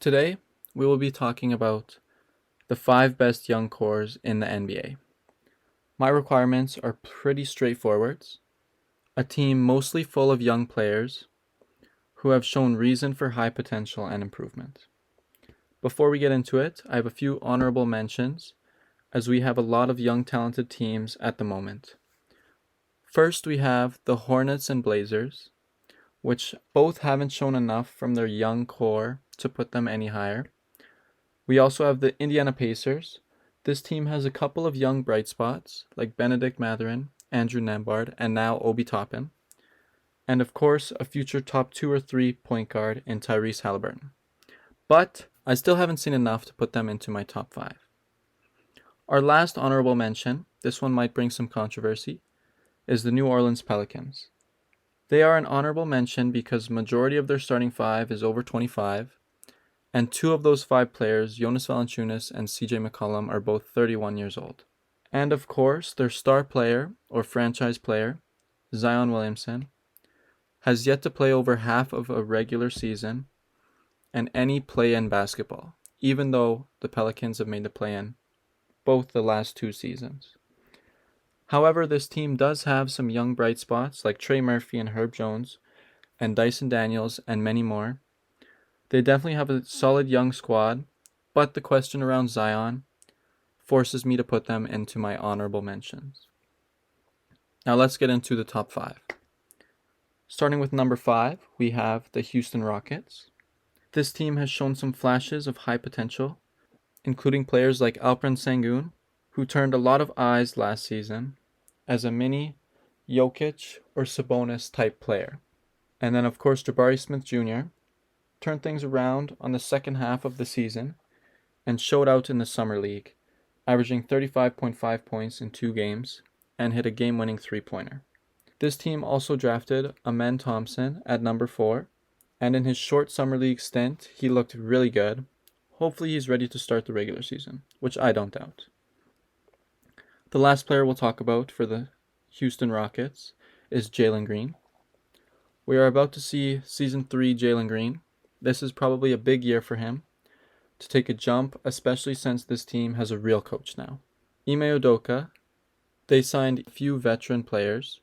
Today, we will be talking about the 5 best young cores in the NBA. My requirements are pretty straightforward. A team mostly full of young players who have shown reason for high potential and improvement. Before we get into it, I have a few honorable mentions as we have a lot of young talented teams at the moment. First, we have the Hornets and Blazers, which both haven't shown enough from their young core to put them any higher. We also have the Indiana Pacers. This team has a couple of young bright spots like Benedict Mathurin, Andrew Nembhard, and now Obi Toppin. And of course, a future top 2 or 3 point guard in Tyrese Halliburton. But I still haven't seen enough to put them into my top 5. Our last honorable mention, this one might bring some controversy, is the New Orleans Pelicans. They are an honorable mention because majority of their starting 5 is over 25, and 2 of those 5 players, Jonas Valanciunas and CJ McCollum, are both 31 years old. And of course, their star player, or franchise player, Zion Williamson, has yet to play over half of a regular season and any play-in basketball, even though the Pelicans have made the play-in both the last 2 seasons. However, this team does have some young bright spots like Trey Murphy and Herb Jones, and Dyson Daniels, and many more. They definitely have a solid young squad, but the question around Zion forces me to put them into my honorable mentions. Now let's get into the top 5. Starting with number 5, we have the Houston Rockets. This team has shown some flashes of high potential, including players like Alperen Sengun, who turned a lot of eyes last season as a mini Jokic or Sabonis type player. And then of course Jabari Smith Jr. turned things around on the second half of the season and showed out in the Summer League, averaging 35.5 points in 2 games and hit a game-winning 3-pointer. This team also drafted Amen Thompson at number 4, and in his short Summer League stint, he looked really good. Hopefully he's ready to start the regular season, which I don't doubt. The last player we'll talk about for the Houston Rockets is Jalen Green. We are about to see Season 3 Jalen Green. This is probably a big year for him to take a jump, especially since this team has a real coach now. Ime Udoka, they signed a few veteran players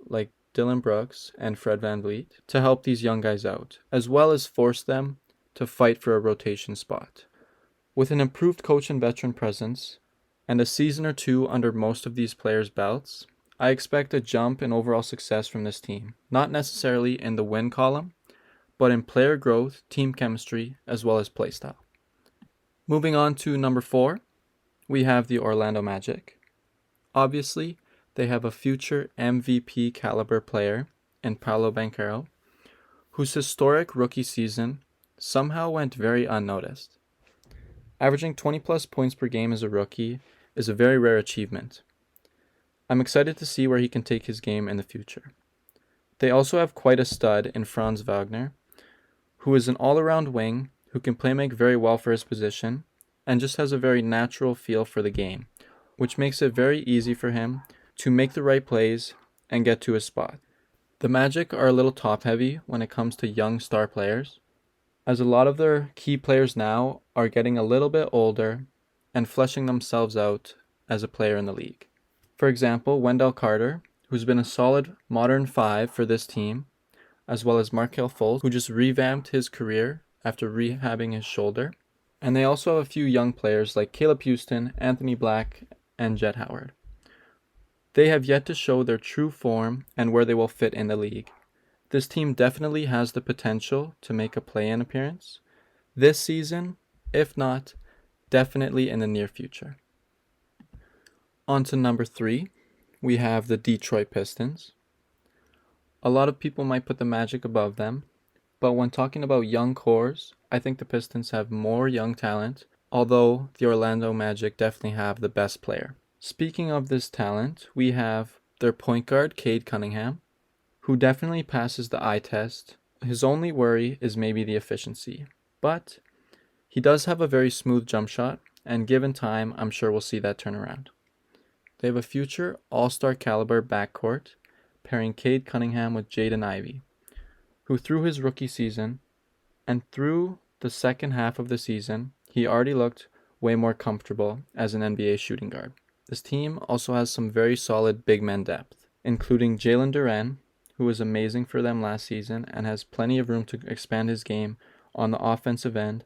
like Dylan Brooks and Fred VanVleet to help these young guys out, as well as force them to fight for a rotation spot. With an improved coach and veteran presence, and a season or 2 under most of these players' belts, I expect a jump in overall success from this team, not necessarily in the win column, but in player growth, team chemistry, as well as play style. Moving on to number 4, we have the Orlando Magic. Obviously, they have a future MVP caliber player in Paolo Banchero, whose historic rookie season somehow went very unnoticed. Averaging 20 plus points per game as a rookie is a very rare achievement. I'm excited to see where he can take his game in the future. They also have quite a stud in Franz Wagner, who is an all-around wing who can play make very well for his position and just has a very natural feel for the game, which makes it very easy for him to make the right plays and get to his spot. The Magic are a little top-heavy when it comes to young star players, as a lot of their key players now are getting a little bit older and fleshing themselves out as a player in the league. For example, Wendell Carter, who's been a solid modern 5 for this team, as well as Markelle Fultz, who just revamped his career after rehabbing his shoulder. And they also have a few young players like Caleb Houston, Anthony Black, and Jet Howard. They have yet to show their true form and where they will fit in the league. This team definitely has the potential to make a play-in appearance this season, if not, definitely in the near future. On to number 3, we have the Detroit Pistons. A lot of people might put the Magic above them, but when talking about young cores, I think the Pistons have more young talent, although the Orlando Magic definitely have the best player. Speaking of this talent, we have their point guard, Cade Cunningham, who definitely passes the eye test. His only worry is maybe the efficiency, but he does have a very smooth jump shot, and given time, I'm sure we'll see that turn around. They have a future all-star caliber backcourt, pairing Cade Cunningham with Jaden Ivey, who through his rookie season and through the second half of the season, he already looked way more comfortable as an NBA shooting guard. This team also has some very solid big men depth, including Jalen Duren, who was amazing for them last season and has plenty of room to expand his game on the offensive end,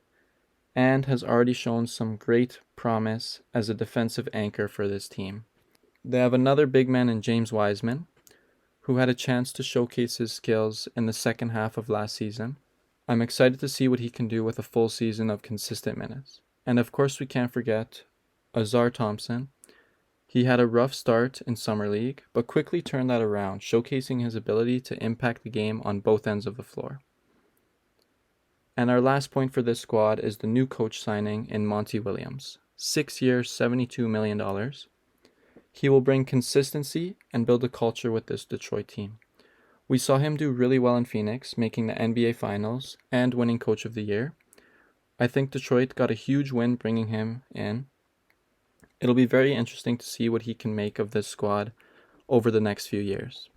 and has already shown some great promise as a defensive anchor for this team. They have another big man in James Wiseman, who had a chance to showcase his skills in the second half of last season. I'm excited to see what he can do with a full season of consistent minutes. And of course we can't forget Azar Thompson. He had a rough start in Summer League, but quickly turned that around, showcasing his ability to impact the game on both ends of the floor. And our last point for this squad is the new coach signing in Monty Williams. 6 years, $72 million. He will bring consistency and build a culture with this Detroit team. We saw him do really well in Phoenix, making the NBA Finals and winning Coach of the Year. I think Detroit got a huge win bringing him in. It'll be very interesting to see what he can make of this squad over the next few years.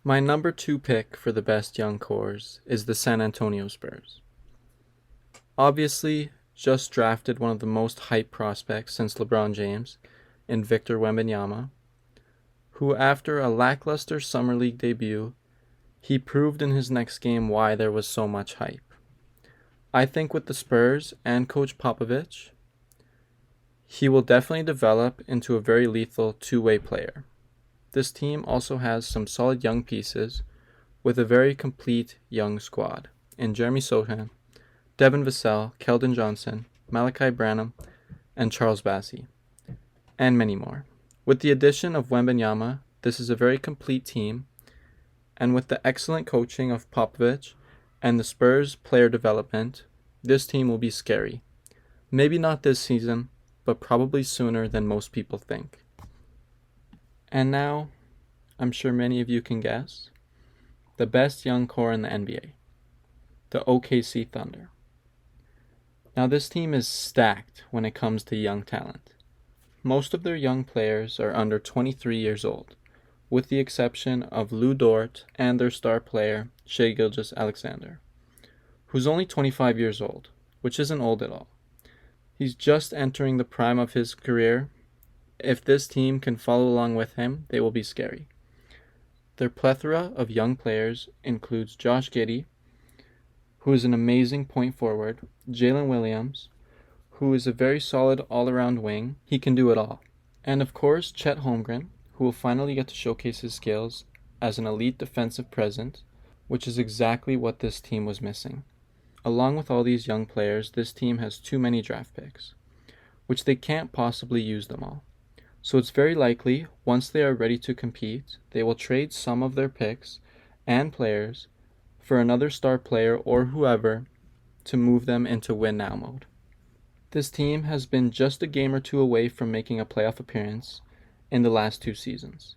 My number 2 pick for the best young cores is the San Antonio Spurs. Obviously, just drafted one of the most hyped prospects since LeBron James in Victor Wembanyama, who after a lackluster Summer League debut, he proved in his next game why there was so much hype. I think with the Spurs and Coach Popovich, he will definitely develop into a very lethal two-way player. This team also has some solid young pieces with a very complete young squad in Jeremy Sohan, Devin Vassell, Keldon Johnson, Malachi Branham, and Charles Bassey, and many more. With the addition of Wembanyama, this is a very complete team, and with the excellent coaching of Popovich and the Spurs player development, this team will be scary. Maybe not this season, but probably sooner than most people think. And now, I'm sure many of you can guess, the best young core in the NBA, the OKC Thunder. Now this team is stacked when it comes to young talent. Most of their young players are under 23 years old, with the exception of Lou Dort and their star player, Shai Gilgeous-Alexander, who's only 25 years old, which isn't old at all. He's just entering the prime of his career. If this team can follow along with him, they will be scary. Their plethora of young players includes Josh Giddey, who is an amazing point forward, Jalen Williams, who is a very solid all-around wing. He can do it all. And of course, Chet Holmgren, who will finally get to showcase his skills as an elite defensive presence, which is exactly what this team was missing. Along with all these young players, this team has too many draft picks, which they can't possibly use them all. So it's very likely, once they are ready to compete, they will trade some of their picks and players for another star player or whoever to move them into win now mode. This team has been just a game or two away from making a playoff appearance in the last 2 seasons.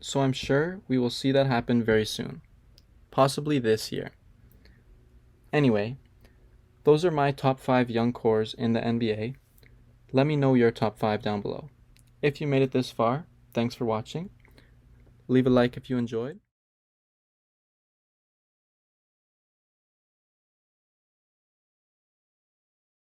So I'm sure we will see that happen very soon, possibly this year. Anyway, those are my top 5 young cores in the NBA. Let me know your top 5 down below. If you made it this far, thanks for watching. Leave a like if you enjoyed.